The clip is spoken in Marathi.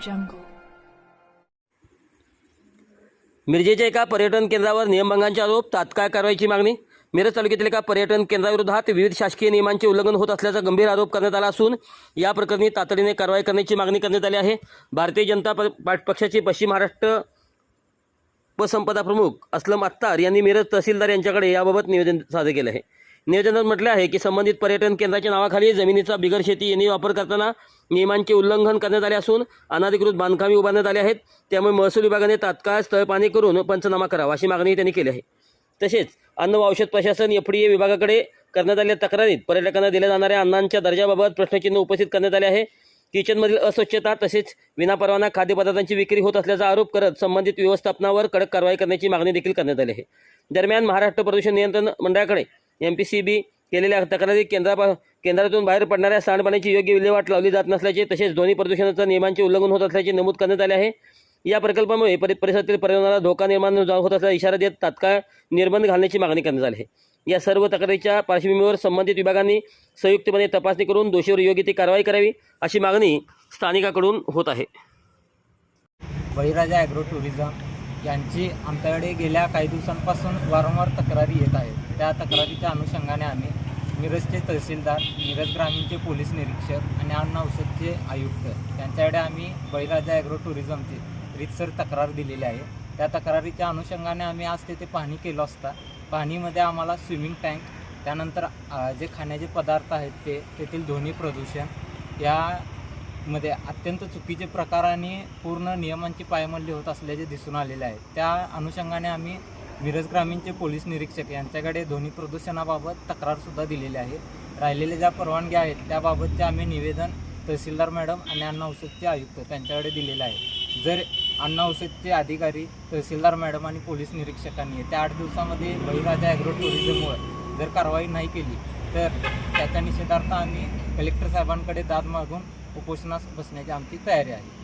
jungle. मिरजेच्या एका पर्यटन केंद्रावर नियमभंगांचे आरोप, तात्काळ कारवाईची मागणी. मिरज तालुक्यातील एका पर्यटन केंद्राविरोधात विविध शासकीय नियमांचे उल्लंघन होत असल्याचा गंभीर आरोप करण्यात आला असून या प्रकरणी तातडीने कारवाई करण्याची मागणी करण्यात आली आहे. भारतीय जनता पक्षाचे पश्चिम महाराष्ट्र उपसंपदा प्रमुख असलम अत्तार यांनी मिरज तहसीलदार यांच्याकडे याबाबत निवेदन सादर केले आहे. निवेदनात म्हटले आहे की संबंधित पर्यटन केंद्राच्या नावाखाली जमिनीचा बिगर शेती यांनी वापर करताना नियमांचे उल्लंघन करण्यात आले असून अनधिकृत बांधकामे उभारण्यात आली आहेत. त्यामुळे महसूल विभागाने तात्काळ स्थळ पाहणी करून पंचनामा करावा अशी मागणी त्यांनी केली आहे. तसेच अन्न व औषध प्रशासन FDA विभागाकडे करण्यात आलेल्या तक्रारीत पर्यटकांना दिल्या जाणाऱ्या अन्नांच्या दर्जाबाबत प्रश्नचिन्ह उपस्थित करण्यात आले आहे. किचनमधील अस्वच्छता तसेच विनापरवाना खाद्यपदार्थांची विक्री होत असल्याचा आरोप करत संबंधित व्यवस्थापनावर कडक कारवाई करण्याची मागणी देखील करण्यात आली आहे. दरम्यान महाराष्ट्र प्रदूषण नियंत्रण मंडळाकडे MPCB केलेल्या तक्रारीत केंद्रातून बाहेर पडणाऱ्या सांडपाण्याची योग्य विल्हेवाट लावली जात नसल्याचे तसेच ध्वनी प्रदूषणाच्या नियमांचे उल्लंघन होत असल्याचे नमूद करण्यात आले आहे. या प्रकल्पामुळे परिसरातील पर्यावरणाला धोका निर्माण होत असल्याचा इशारा देत तात्काळ निर्बंध घालण्याची मागणी करण्यात आली आहे. या सर्व तक्रारीच्या पार्श्वभूमीवर संबंधित विभागांनी संयुक्तपणे तपासणी करून दोषीवर योग्य ती कारवाई करावी अशी मागणी स्थानिकांकडून होत आहे. बळीराजा ॲग्रो टुरिझम यांची आमच्याकडे गेल्या काही दिवसांपासून वारंवार तक्रारी येत आहेत. त्या तक्रारीच्या अनुषंगाने आम्ही मिरजचे तहसीलदार, मिरज ग्रामीणचे पोलीस निरीक्षक आणि अन्न औषधचे आयुक्त यांच्याकडे आम्ही बळीराजा ॲग्रो टुरिझमची रीतसर तक्रार दिलेली आहे. त्या तक्रारीच्या अनुषंगाने आम्ही आज तेथे पाहणी केलं असता पाहणीमध्ये आम्हाला स्विमिंग टँक, त्यानंतर जे खाण्याचे पदार्थ आहेत तेथील ध्वनी प्रदूषण यामध्ये अत्यंत चुकीचे प्रकार आणि पूर्ण नियमांची पायमल्ली होत असल्याचे दिसून आलेले आहे. त्या अनुषंगाने आम्ही मिरज ग्रामीणचे पोलीस निरीक्षक यांच्याकडे ध्वनी प्रदूषणाबाबत तक्रारसुद्धा दिलेली आहे. राहिलेल्या ज्या परवानग्या आहेत त्याबाबतचे आम्ही निवेदन तहसीलदार मॅडम आणि अन्न औषधचे आयुक्त त्यांच्याकडे दिलेलं आहे. जर अन्न औषधचे अधिकारी, तहसीलदार मॅडम आणि पोलीस निरीक्षकांनी त्या 8 दिवसामध्ये बळीराजा ॲग्रो टुरिझमवर जर कारवाई नाही केली तर त्याच्या निषेधार्थ आम्ही कलेक्टर साहेबांकडे दाद मागून उपोषणास बसण्याची आमची तयारी आहे.